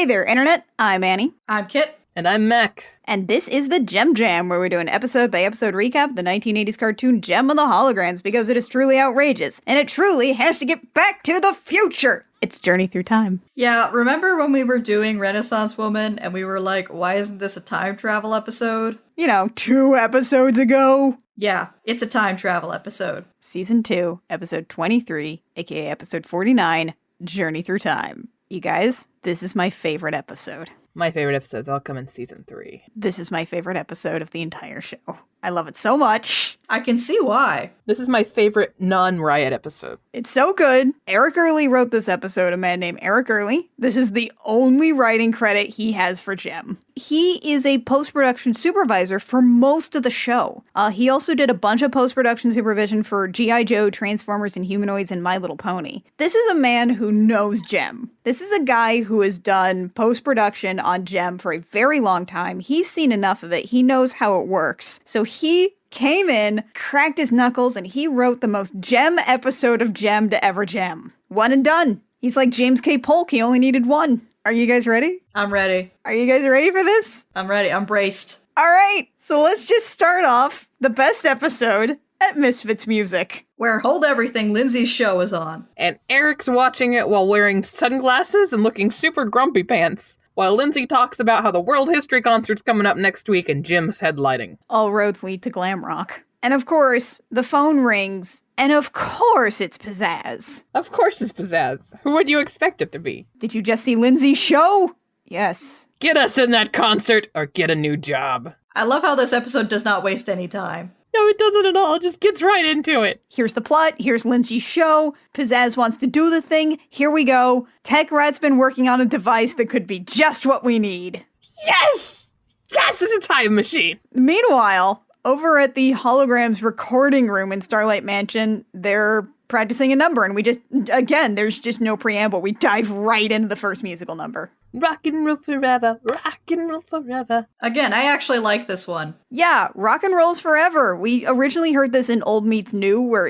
Hey there, Internet. I'm Annie. I'm Kit. And I'm Mac. And this is the Gem Jam, where we do an episode-by-episode recap of the 1980s cartoon Gem and the Holograms, because it is truly outrageous, and it truly has to get back to the future! It's Journey Through Time. Yeah, remember when we were doing Renaissance Woman, and we were like, why isn't this a time travel episode? You know, 2 episodes ago. Yeah, it's a time travel episode. Season 2, episode 23, aka episode 49, Journey Through Time. You guys, this is my favorite episode. My favorite episodes all come in season 3. This is my favorite episode of the entire show. I love it so much. I can see why. This is my favorite non-Riot episode. It's so good. Eric Early wrote this episode, a man named Eric Early. This is the only writing credit he has for Gem. He is a post-production supervisor for most of the show. He also did a bunch of post-production supervision for G.I. Joe, Transformers and Humanoids, and My Little Pony. This is a man who knows Gem. This is a guy who has done post-production on Gem for a very long time. He's seen enough of it. He knows how it works. So he came in, cracked his knuckles, and he wrote the most Gem episode of Gem to ever Gem. One and done. He's like James K. Polk. He only needed one. Are you guys ready? I'm ready. Are you guys ready for this? I'm ready. I'm braced. All right. So let's just start off the best episode at Misfits Music, Where Hold Everything, Lindsay's show is on. And Eric's watching it while wearing sunglasses and looking super grumpy pants, while Lindsay talks about how the World History Concert's coming up next week and Jim's headlighting. All roads lead to glam rock. And of course, the phone rings, and of course it's Pizzazz. Of course it's Pizzazz. Who would you expect it to be? Did you just see Lindsay's show? Yes. Get us in that concert or get a new job. I love how this episode does not waste any time. No, it doesn't at all. It just gets right into it. Here's the plot. Here's Lindsay's show. Pizzazz wants to do the thing. Here we go. Tech Rat's been working on a device that could be just what we need. Yes! Yes, it's a time machine. Meanwhile, over at the Holograms recording room in Starlight Mansion, they're practicing a number, and we just, again, there's just no preamble. We dive right into the first musical number. Rock and roll forever, rock and roll forever. Again, I actually like this one. Yeah, rock and roll's forever. We originally heard this in Old Meets New, where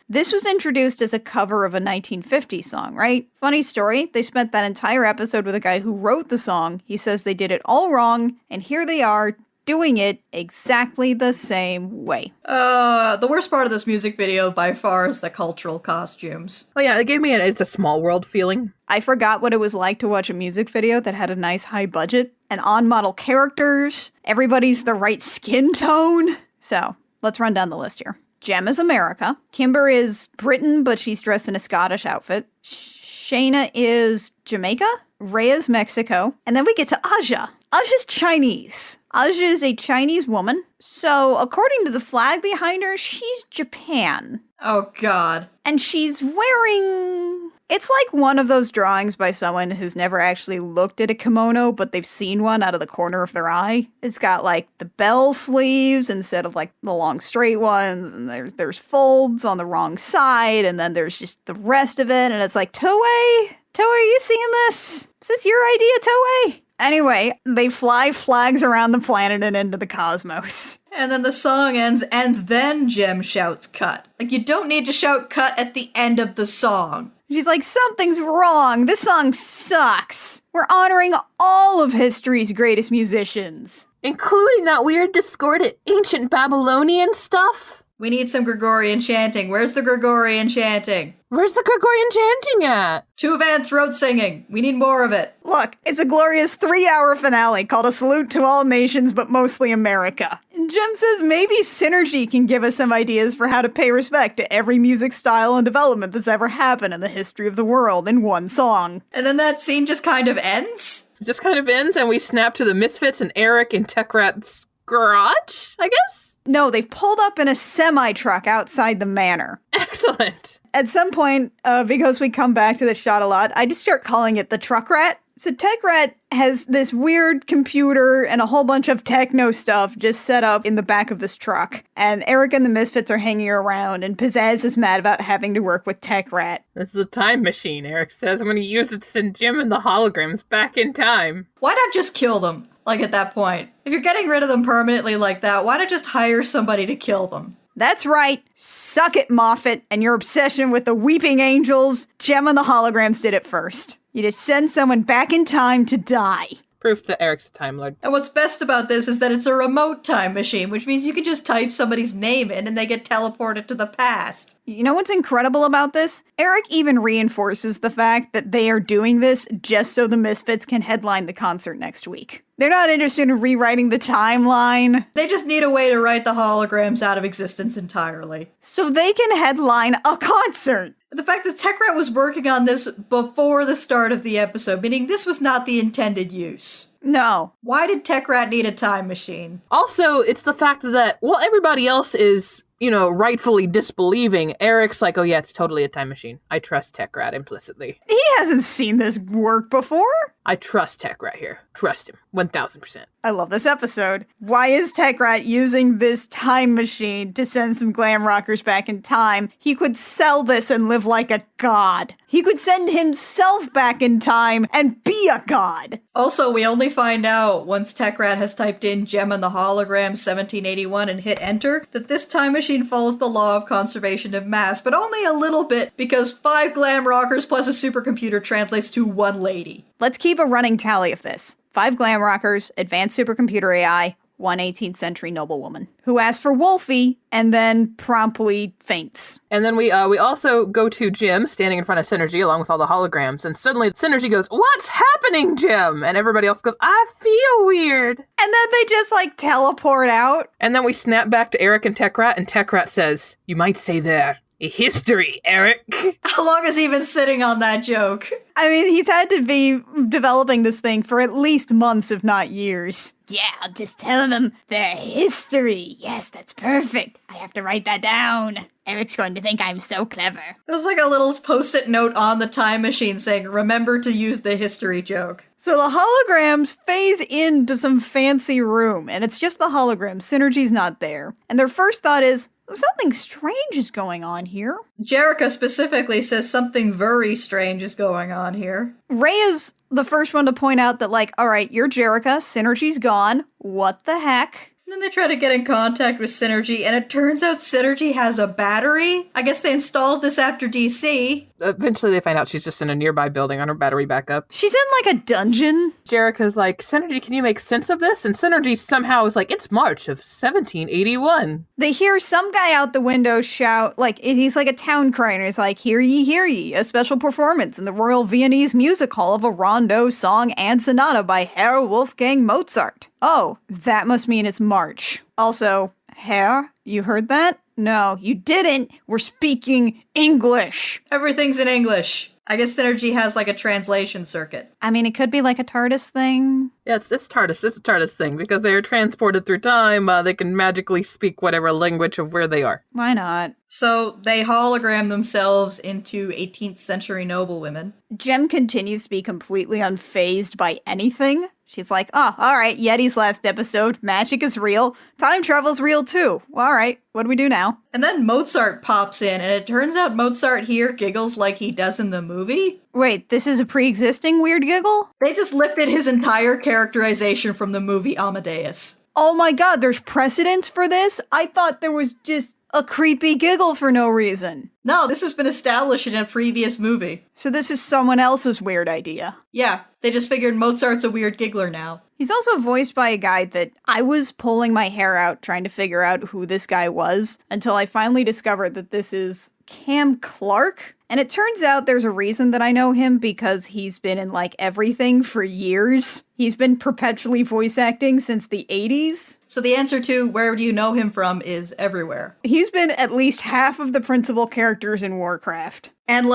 this was introduced as a cover of a 1950s song, right? Funny story, they spent that entire episode with a guy who wrote the song. He says they did it all wrong, and here they are, doing it exactly the same way. The worst part of this music video by far is the cultural costumes. Oh yeah, it gave me it's a small world feeling. I forgot what it was like to watch a music video that had a nice high budget and on-model characters. Everybody's the right skin tone. So, let's run down the list here. Gem is America. Kimber is Britain, but she's dressed in a Scottish outfit. Shayna is Jamaica. Rhea's Mexico. And then we get to Aja. Aja's Chinese. Aja is a Chinese woman. So, according to the flag behind her, she's Japan. Oh, God. And she's wearing... It's like one of those drawings by someone who's never actually looked at a kimono, but they've seen one out of the corner of their eye. It's got, like, the bell sleeves instead of, like, the long straight ones, and there's folds on the wrong side, and then there's just the rest of it, and it's like, Toei, are you seeing this? Is this your idea, Toei? Anyway, they fly flags around the planet and into the cosmos. And then the song ends, and then Gem shouts cut. Like, you don't need to shout cut at the end of the song. She's like, something's wrong. This song sucks. We're honoring all of history's greatest musicians. Including that weird discordant ancient Babylonian stuff? We need some Gregorian chanting. Where's the Gregorian chanting? Where's the Gregorian chanting at? Two Van throat singing. We need more of it. Look, it's a glorious 3-hour finale called A Salute to All Nations, but mostly America. And Gem says maybe Synergy can give us some ideas for how to pay respect to every music style and development that's ever happened in the history of the world in one song. And then that scene just kind of ends? It just kind of ends and we snap to the Misfits and Eric in Tech Rat's garage, I guess? No, they've pulled up in a semi-truck outside the manor. Excellent. At some point, because we come back to this shot a lot, I just start calling it the Truck Rat. So Tech Rat has this weird computer and a whole bunch of techno stuff just set up in the back of this truck. And Eric and the Misfits are hanging around, and Pizzazz is mad about having to work with Tech Rat. This is a time machine, Eric says. I'm going to use it to send Jim and the holograms back in time. Why not just kill them? Like, at that point. If you're getting rid of them permanently like that, why not just hire somebody to kill them? That's right. Suck it, Moffat, and your obsession with the Weeping Angels. Gem and the Holograms did it first. You just send someone back in time to die. Proof that Eric's a Time Lord. And what's best about this is that it's a remote time machine, which means you can just type somebody's name in and they get teleported to the past. You know what's incredible about this? Eric even reinforces the fact that they are doing this just so the Misfits can headline the concert next week. They're not interested in rewriting the timeline. They just need a way to write the holograms out of existence entirely. So they can headline a concert. The fact that TechRat was working on this before the start of the episode, meaning this was not the intended use. No. Why did TechRat need a time machine? Also, it's the fact that, while everybody else is, rightfully disbelieving, Eric's like, oh yeah, it's totally a time machine. I trust TechRat implicitly. He hasn't seen this work before. I trust TechRat here. Trust him. 1000%. I love this episode. Why is TechRat using this time machine to send some glam rockers back in time? He could sell this and live like a god. He could send himself back in time and be a god. Also, we only find out once TechRat has typed in Gem and the Hologram 1781 and hit enter that this time machine follows the law of conservation of mass, but only a little bit because 5 glam rockers plus a supercomputer translates to 1 lady. Let's keep a running tally of this. 5 glam rockers, advanced supercomputer AI, 1 18th century noblewoman who asks for Wolfie and then promptly faints. And then we also go to Jim standing in front of Synergy along with all the holograms, and suddenly Synergy goes, "What's happening, Jim?" And everybody else goes, "I feel weird." And then they just teleport out. And then we snap back to Eric and TechRat says, "You might say they're a history, Eric." How long has he been sitting on that joke? I mean, he's had to be developing this thing for at least months, if not years. Yeah, I'll just tell them their history. Yes, that's perfect. I have to write that down. Eric's going to think I'm so clever. There's like a little post-it note on the time machine saying, remember to use the history joke. So the holograms phase into some fancy room, and it's just the holograms. Synergy's not there. And their first thought is, something strange is going on here. Jerica specifically says something very strange is going on here. Ray is the first one to point out that, all right, you're Jerica, Synergy's gone. What the heck? And then they try to get in contact with Synergy, and it turns out Synergy has a battery. I guess they installed this after DC. Eventually they find out she's just in a nearby building on her battery backup. She's in a dungeon. Jerica's like, "Synergy, can you make sense of this?" And Synergy somehow is like, "It's March of 1781. They hear some guy out the window shout, he's like a town crier, and he's like, hear ye, a special performance in the Royal Viennese Music Hall of a rondo, song, and sonata by Herr Wolfgang Mozart. Oh, that must mean it's March. Also, Herr, you heard that? No, you didn't. We're speaking English. Everything's in English. I guess Synergy has a translation circuit. I mean, it could be a TARDIS thing. Yeah, it's TARDIS. It's a TARDIS thing because they are transported through time. They can magically speak whatever language of where they are. Why not? So they hologram themselves into 18th century noblewomen. Jem continues to be completely unfazed by anything. She's like, oh, all right, Yeti's last episode. Magic is real. Time travel's real too. All right, what do we do now? And then Mozart pops in, and it turns out Mozart here giggles like he does in the movie. Wait, this is a pre-existing weird giggle? They just lifted his entire characterization from the movie Amadeus. Oh my god, there's precedence for this? I thought there was just a creepy giggle for no reason. No, this has been established in a previous movie. So this is someone else's weird idea. Yeah, they just figured Mozart's a weird giggler now. He's also voiced by a guy that I was pulling my hair out trying to figure out who this guy was until I finally discovered that this is Cam Clark. And it turns out there's a reason that I know him because he's been in everything for years. He's been perpetually voice acting since the 80s. So the answer to where do you know him from is everywhere. He's been at least half of the principal characters in Warcraft. And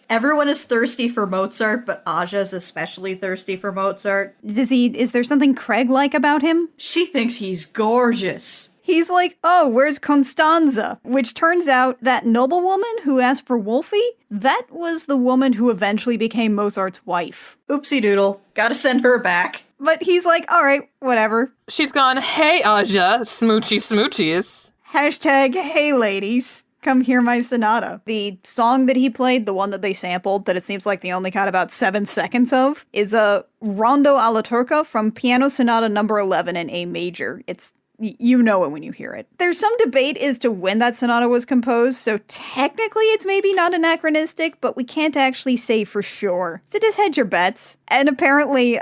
everyone is thirsty for Mozart, but Aja's especially thirsty for Mozart. Is there something Craig-like about him? She thinks he's gorgeous. He's like, oh, where's Constanza? Which turns out that noblewoman who asked for Wolfie, that was the woman who eventually became Mozart's wife. Oopsie doodle. Gotta send her back. But he's like, all right, whatever. She's gone, "Hey, Aja, smoochy smoochies." Hashtag, hey ladies, come hear my sonata. The song that he played, the one that they sampled, that it seems like they only got about 7 seconds of, is a Rondo alla Turca from Piano Sonata number 11 in A major. It's You know it when you hear it. There's some debate as to when that sonata was composed, so technically it's maybe not anachronistic, but we can't actually say for sure. So just hedge your bets. And apparently,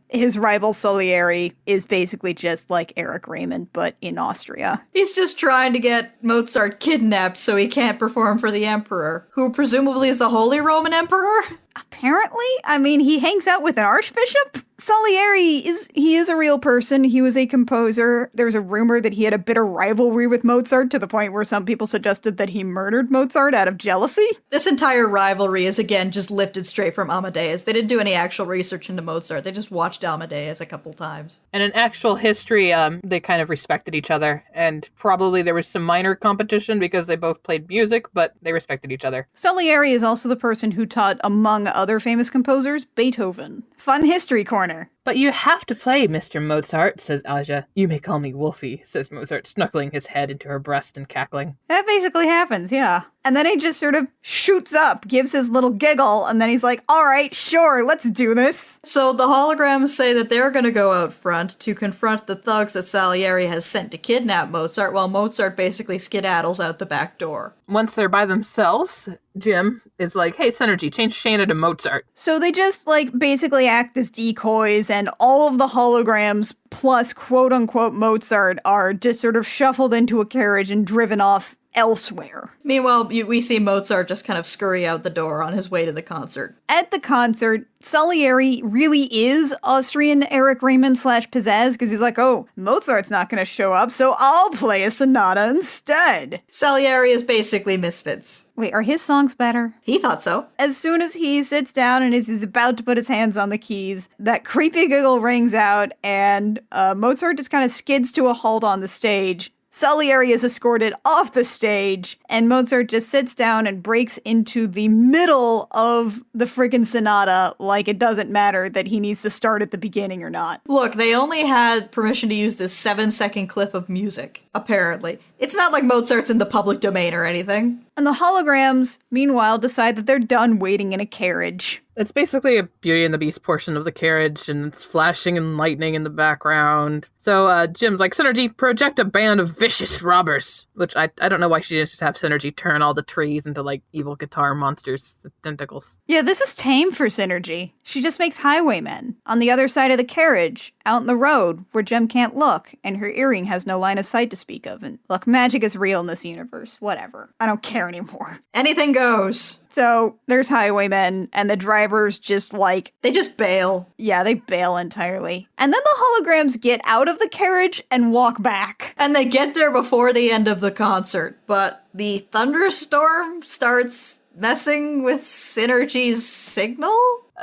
his rival Salieri is basically just like Eric Raymond, but in Austria. He's just trying to get Mozart kidnapped so he can't perform for the emperor, who presumably is the Holy Roman Emperor? Apparently, I mean, he hangs out with an archbishop. Salieri is a real person. He was a composer. There's a rumor that he had a bitter rivalry with Mozart to the point where some people suggested that he murdered Mozart out of jealousy. This entire rivalry is again just lifted straight from Amadeus. They didn't do any actual research into Mozart. They just watched Amadeus a couple times. And in actual history, they kind of respected each other, and probably there was some minor competition because they both played music, but they respected each other. Salieri is also the person who taught, among other famous composers, Beethoven. Fun history corner. But you have to play, Mr. Mozart, says Aja. You may call me Wolfie, says Mozart, snuggling his head into her breast and cackling. That basically happens, yeah. And then he just sort of shoots up, gives his little giggle, and then he's like, all right, sure, let's do this. So the holograms say that they're going to go out front to confront the thugs that Salieri has sent to kidnap Mozart, while Mozart basically skedaddles out the back door. Once they're by themselves, Jim is like, hey, Synergy, change Shanna to Mozart. So they just, basically act as decoys, and all of the holograms plus quote-unquote Mozart are just sort of shuffled into a carriage and driven off elsewhere. Meanwhile, we see Mozart just kind of scurry out the door on his way to the concert. At the concert, Salieri really is Austrian Eric Raymond / Pizzazz, because he's like, oh, Mozart's not going to show up, so I'll play a sonata instead. Salieri is basically Misfits. Wait, are his songs better? He thought so. As soon as he sits down and is about to put his hands on the keys, that creepy giggle rings out, and Mozart just kind of skids to a halt on the stage. Salieri is escorted off the stage, and Mozart just sits down and breaks into the middle of the friggin' sonata like it doesn't matter that he needs to start at the beginning or not. Look, they only had permission to use this 7-second clip of music, apparently. It's not like Mozart's in the public domain or anything. And the holograms, meanwhile, decide that they're done waiting in a carriage. It's basically a Beauty and the Beast portion of the carriage, and it's flashing and lightning in the background. So Jim's like, Synergy, project a band of vicious robbers. Which I don't know why she didn't just have Synergy turn all the trees into, evil guitar monsters with tentacles. Yeah, this is tame for Synergy. She just makes highwaymen. On the other side of the carriage, out in the road, where Jem can't look, and her earring has no line of sight to speak of. And look, magic is real in this universe. Whatever. I don't care anymore. Anything goes. So, there's highwaymen, and the drivers just They just bail. Yeah, they bail entirely. And then the holograms get out of the carriage and walk back. And they get there before the end of the concert, but the thunderstorm starts messing with Synergy's signal?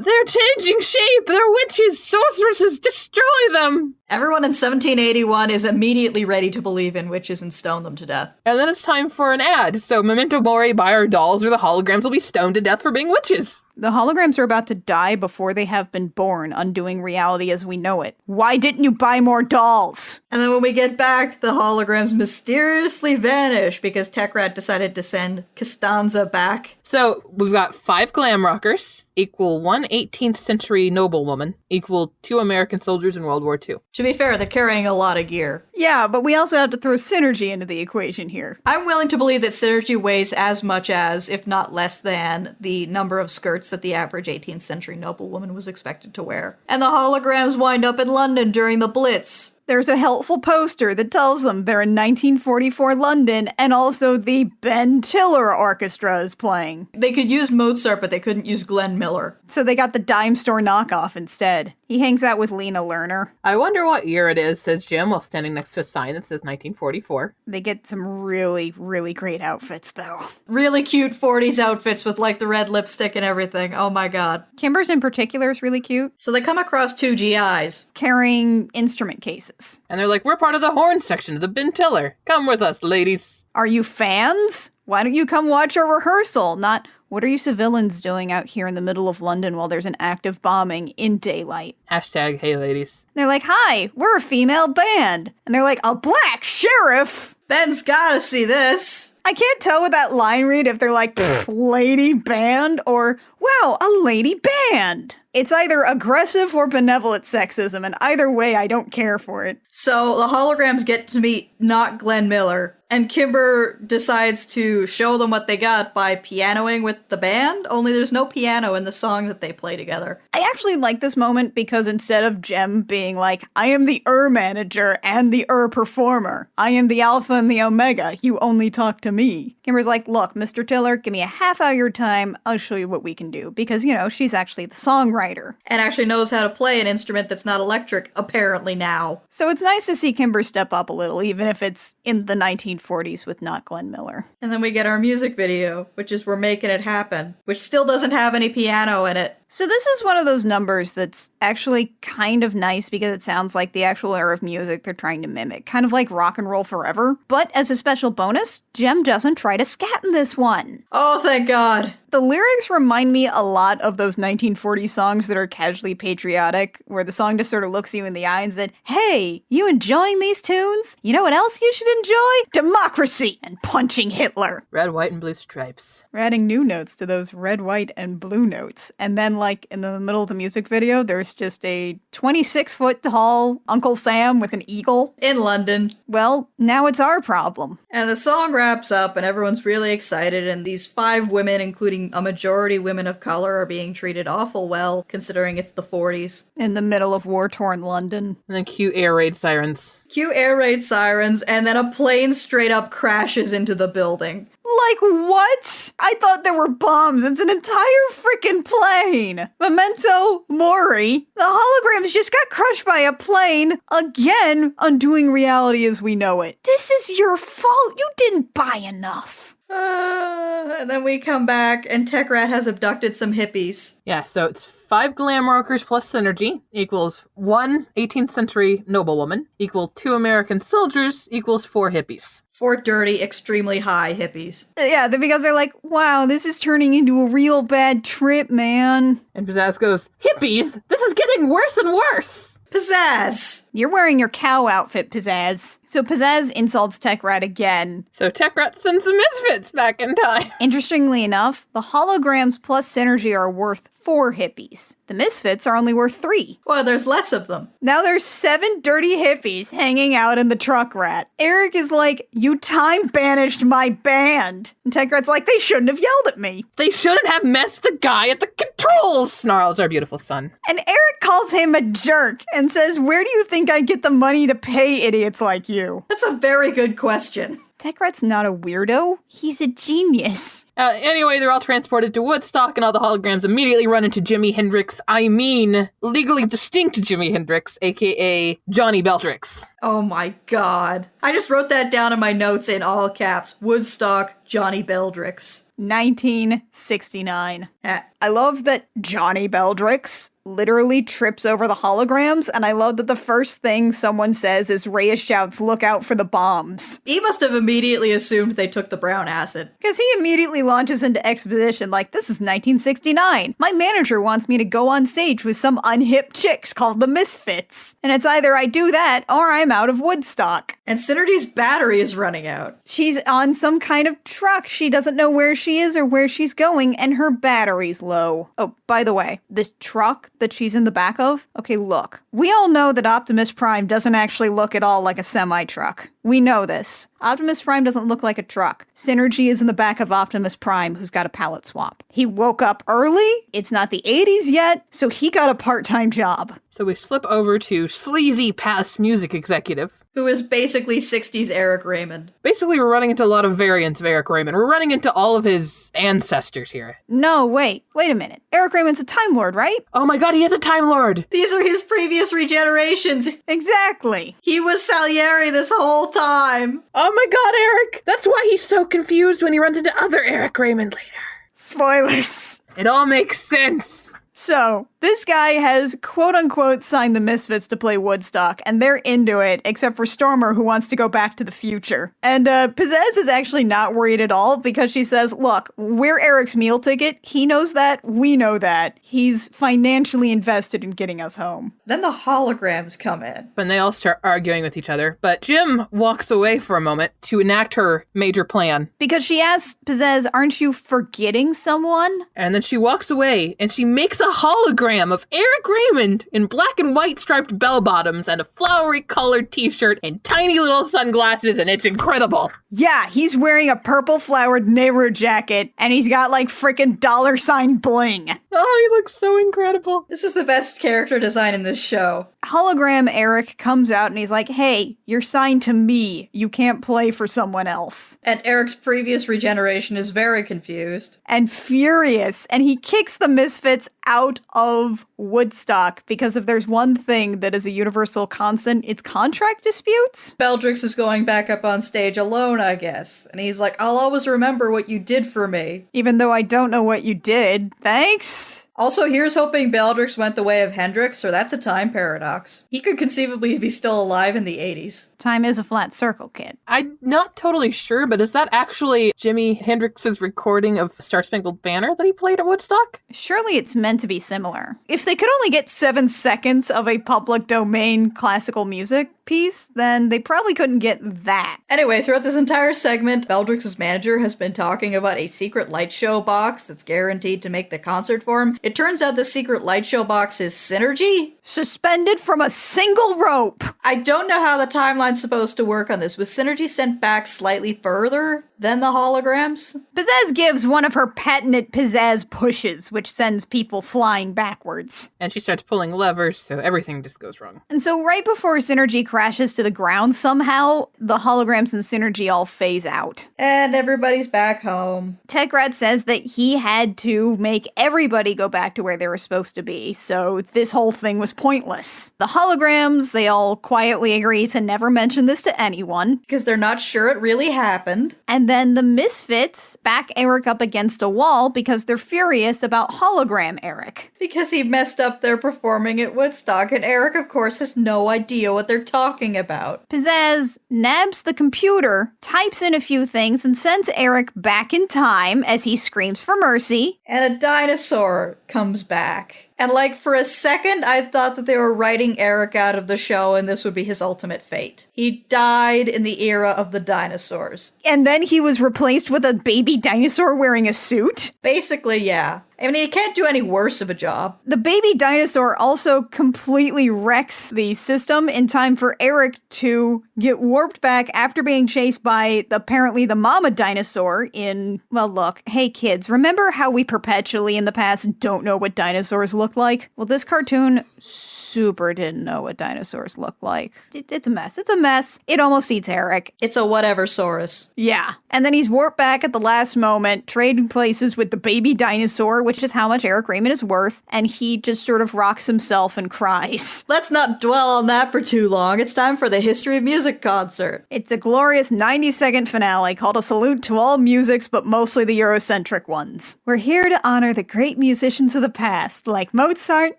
They're changing shape! They're witches! Sorceresses! Destroy them! Everyone in 1781 is immediately ready to believe in witches and stone them to death. And then it's time for an ad. So Memento Mori, buy our dolls, or the holograms will be stoned to death for being witches. The holograms are about to die before they have been born, undoing reality as we know it. Why didn't you buy more dolls? And then when we get back, the holograms mysteriously vanish because Techrat decided to send Costanza back. So we've got 5 glam rockers, equal 1 18th century noblewoman, equal 2 American soldiers in World War II. To be fair, they're carrying a lot of gear. Yeah, but we also have to throw Synergy into the equation here. I'm willing to believe that Synergy weighs as much as, if not less than, the number of skirts that the average 18th century noblewoman was expected to wear. And the holograms wind up in London during the Blitz. There's a helpful poster that tells them they're in 1944 London, and also the Ben Tiller Orchestra is playing. They could use Mozart, but they couldn't use Glenn Miller. So they got the dime store knockoff instead. He hangs out with Lena Lerner. I wonder what year it is, says Jim, while standing next to a sign that says 1944. They get some really, really great outfits, though. Really cute 40s outfits with, the red lipstick and everything. Oh my god. Kimber's in particular is really cute. So they come across 2 GIs. Carrying instrument cases. And they're like, we're part of the horn section of the Ben Tiller. Come with us, ladies. Are you fans? Why don't you come watch our rehearsal? Not, what are you civilians doing out here in the middle of London while there's an active bombing in daylight? Hashtag, hey ladies. They're like, hi, we're a female band. And they're like, a black sheriff? Ben's gotta see this. I can't tell with that line read if they're like, lady band or, wow, a lady band. It's either aggressive or benevolent sexism, and either way, I don't care for it. So the holograms get to meet not Glenn Miller, and Kimber decides to show them what they got by pianoing with the band, only there's no piano in the song that they play together. I actually like this moment because instead of Jem being like, I am the manager and the performer, I am the alpha and the omega, you only talk to me. Kimber's like, look, Mr. Tiller, give me a half hour of your time, I'll show you what we can do. Because, she's actually the songwriter. And actually knows how to play an instrument that's not electric, apparently now. So it's nice to see Kimber step up a little, even if it's in the 1940s with not Glenn Miller. And then we get our music video, which is We're Making It Happen, which still doesn't have any piano in it. So this is one of those numbers that's actually kind of nice because it sounds like the actual era of music they're trying to mimic, kind of like Rock and Roll Forever. But as a special bonus, Jem doesn't try to scat in this one. Oh, thank God. The lyrics remind me a lot of those 1940s songs that are casually patriotic, where the song just sort of looks you in the eye and said, hey, you enjoying these tunes? You know what else you should enjoy? Democracy and punching Hitler. Red, white, and blue stripes. We're adding new notes to those red, white, and blue notes. And then, like, in the middle of the music video, there's just a 26-foot tall Uncle Sam with an eagle. In London. Well, now it's our problem. And the song wraps up and everyone's really excited, and these 5 women, including a majority women of color, are being treated awful well, considering it's the 40s. In the middle of war-torn London. And then cue air raid sirens. Cue air raid sirens, and then a plane straight up crashes into the building. Like, what? I thought there were bombs. It's an entire freaking plane. Memento mori. The holograms just got crushed by a plane. Again, undoing reality as we know it. This is your fault. You didn't buy enough. And then we come back, and Tech Rat has abducted some hippies. Yeah, so it's 5 glam rockers plus synergy equals 1 18th century noblewoman equal 2 American soldiers equals 4 hippies. 4 dirty, extremely high hippies. Yeah, because they're like, wow, this is turning into a real bad trip, man. And Pizzazz goes, hippies? This is getting worse and worse! Pizzazz! You're wearing your cow outfit, Pizzazz. So Pizzazz insults Tech Rat again. So Tech Rat sends the Misfits back in time. Interestingly enough, the holograms plus synergy are worth 4 hippies. The Misfits are only worth 3. Well, there's less of them. Now there's 7 dirty hippies hanging out in the truck rat. Eric is like, you time banished my band. And Tech Rat's like, they shouldn't have yelled at me. They shouldn't have messed with the guy at the controls, snarls our beautiful son. And Eric calls him a jerk and says, where do you think I get the money to pay idiots like you? That's a very good question. Tech Rat's not a weirdo. He's a genius. Anyway, they're all transported to Woodstock, and all the holograms immediately run into Jimi Hendrix. I mean, legally distinct Jimi Hendrix, aka Johnny Beldrix. Oh my god. I just wrote that down in my notes in all caps. Woodstock, Johnny Beldrix. 1969. I love that Johnny Beldrix literally trips over the holograms, and I love that the first thing someone says is Reyes shouts, look out for the bombs. He must have immediately assumed they took the brown acid. Because he immediately launches into exposition like, this is 1969. My manager wants me to go on stage with some unhip chicks called the Misfits. And it's either I do that or I'm out of Woodstock. And Synergy's battery is running out. She's on some kind of truck. She doesn't know where she is or where she's going, and her battery's low. Oh, by the way, this truck that she's in the back of? Okay, look. We all know that Optimus Prime doesn't actually look at all like a semi-truck. We know this. Optimus Prime doesn't look like a truck. Synergy is in the back of Optimus Prime, who's got a pallet swap. He woke up early. It's not the 80s yet, so he got a part-time job. So we slip over to sleazy past music executive. Who is basically 60s Eric Raymond. Basically, we're running into a lot of variants of Eric Raymond. We're running into all of his ancestors here. No, wait a minute. Eric Raymond's a Time Lord, right? Oh my god, he is a Time Lord! These are his previous regenerations. Exactly. He was Salieri this whole time. Oh my god, Eric! That's why he's so confused when he runs into other Eric Raymond later. Spoilers. It all makes sense. So, this guy has quote-unquote signed the Misfits to play Woodstock, and they're into it, except for Stormer, who wants to go back to the future. And Pizzazz is actually not worried at all, because she says, look, we're Eric's meal ticket. He knows that. We know that. He's financially invested in getting us home. Then the holograms come in. And they all start arguing with each other, but Jim walks away for a moment to enact her major plan. Because she asks Pizzazz, aren't you forgetting someone? And then she walks away, and she makes a hologram of Eric Raymond in black and white striped bell bottoms and a flowery colored t-shirt and tiny little sunglasses, and it's incredible. Yeah, he's wearing a purple flowered Nehru jacket, and he's got like frickin' $sign bling. Oh, he looks so incredible. This is the best character design in this show. Hologram Eric comes out and he's like, hey, you're signed to me. You can't play for someone else. And Eric's previous regeneration is very confused. And furious. And he kicks the Misfits out of Woodstock because if there's one thing that is a universal constant, it's contract disputes. Beldrix is going back up on stage alone, I guess. And he's like, I'll always remember what you did for me. Even though I don't know what you did. Thanks. Also, here's hoping Beldrix went the way of Hendrix, or that's a time paradox. He could conceivably be still alive in the 80s. Time is a flat circle, kid. I'm not totally sure, but is that actually Jimi Hendrix's recording of Star Spangled Banner that he played at Woodstock? Surely it's meant to be similar. If they could only get 7 seconds of a public domain classical music piece, then they probably couldn't get that. Anyway, throughout this entire segment, Beldrix's manager has been talking about a secret light show box that's guaranteed to make the concert for him. It turns out the secret light show box is Synergy? Suspended from a single rope. I don't know how the timeline's supposed to work on this. Was Synergy sent back slightly further than the holograms? Pizzazz gives one of her patented Pizzazz pushes, which sends people flying backwards. And she starts pulling levers, so everything just goes wrong. And so right before Synergy crashes to the ground somehow, the holograms and Synergy all phase out. And everybody's back home. Tekrat says that he had to make everybody go back to where they were supposed to be, so this whole thing was pointless. The holograms, they all quietly agree to never mention this to anyone. Because they're not sure it really happened. And then the Misfits back Eric up against a wall because they're furious about hologram Eric. Because he messed up their performing at Woodstock, and Eric, of course, has no idea what they're talking about. Pizzazz nabs the computer, types in a few things, and sends Eric back in time as he screams for mercy. And a dinosaur comes back. And like for a second, I thought that they were writing Eric out of the show and this would be his ultimate fate. He died in the era of the dinosaurs. And then he was replaced with a baby dinosaur wearing a suit? Basically, yeah. I mean, he can't do any worse of a job. The baby dinosaur also completely wrecks the system in time for Eric to get warped back after being chased by apparently the mama dinosaur in, well, look, hey kids, remember how we perpetually in the past don't know what dinosaurs look like? Well, this cartoon super didn't know what dinosaurs look like. It's a mess. It's a mess. It almost eats Eric. It's a whatever-saurus. Yeah. And then he's warped back at the last moment, trading places with the baby dinosaur, which is how much Eric Raymond is worth, and he just sort of rocks himself and cries. Let's not dwell on that for too long. It's time for the History of Music concert. It's a glorious 90-second finale called A Salute to All Musics, but mostly the Eurocentric ones. We're here to honor the great musicians of the past, like Mozart,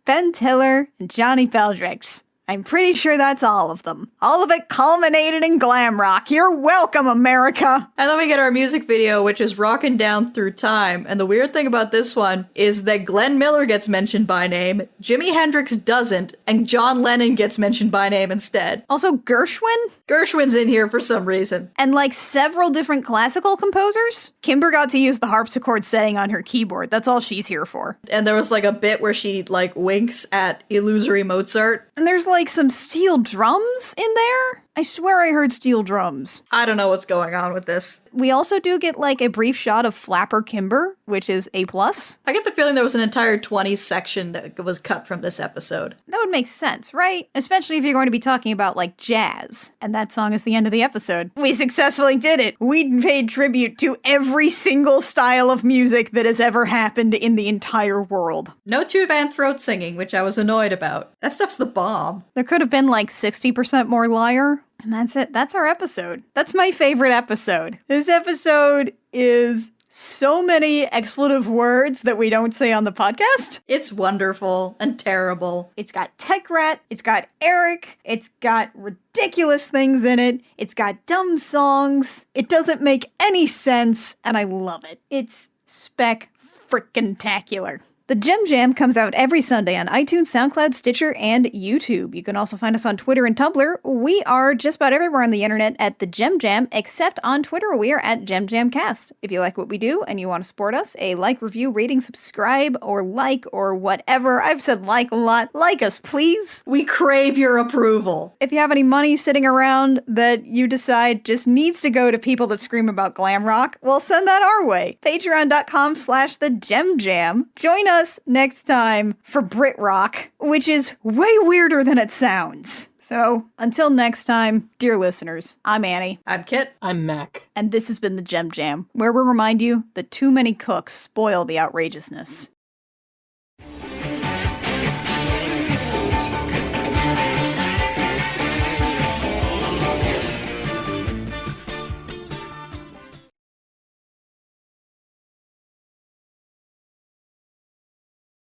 Ben Tiller, and Johnny Beldrix. I'm pretty sure that's all of them. All of it culminated in glam rock. You're welcome, America! And then we get our music video, which is Rockin' Down Through Time. And the weird thing about this one is that Glenn Miller gets mentioned by name, Jimi Hendrix doesn't, and John Lennon gets mentioned by name instead. Also, Gershwin? Gershwin's in here for some reason. And like several different classical composers? Kimber got to use the harpsichord setting on her keyboard. That's all she's here for. And there was like a bit where she like winks at illusory Mozart. And there's like some steel drums in there? I swear I heard steel drums. I don't know what's going on with this. We also do get like a brief shot of Flapper Kimber, which is A+. I get the feeling there was an entire 20s section that was cut from this episode. That would make sense, right? Especially if you're going to be talking about like jazz. And that song is the end of the episode. We successfully did it. We paid tribute to every single style of music that has ever happened in the entire world. No Two Van Throat singing, which I was annoyed about. That stuff's the bomb. There could have been like 60% more Liar. And that's it. That's our episode. That's my favorite episode. This episode is so many expletive words that we don't say on the podcast. It's wonderful and terrible. It's got Tekrat, it's got Eric, it's got ridiculous things in it, it's got dumb songs. It doesn't make any sense, and I love it. It's spec-frickin-tacular. The Gem Jam comes out every Sunday on iTunes, SoundCloud, Stitcher, and YouTube. You can also find us on Twitter and Tumblr. We are just about everywhere on the internet at the Gem Jam, except on Twitter, where we are at GemJamCast. If you like what we do and you want to support us, a like, review, rating, subscribe, or whatever. I've said like a lot. Like us, please. We crave your approval. If you have any money sitting around that you decide just needs to go to people that scream about glam rock, well, send that our way. Patreon.com/thegem-jam. Join us next time for Brit Rock, which is way weirder than it sounds. So, until next time, dear listeners, I'm Annie. I'm Kit. I'm Mac. And this has been the Gem Jam, where we remind you that too many cooks spoil the outrageousness.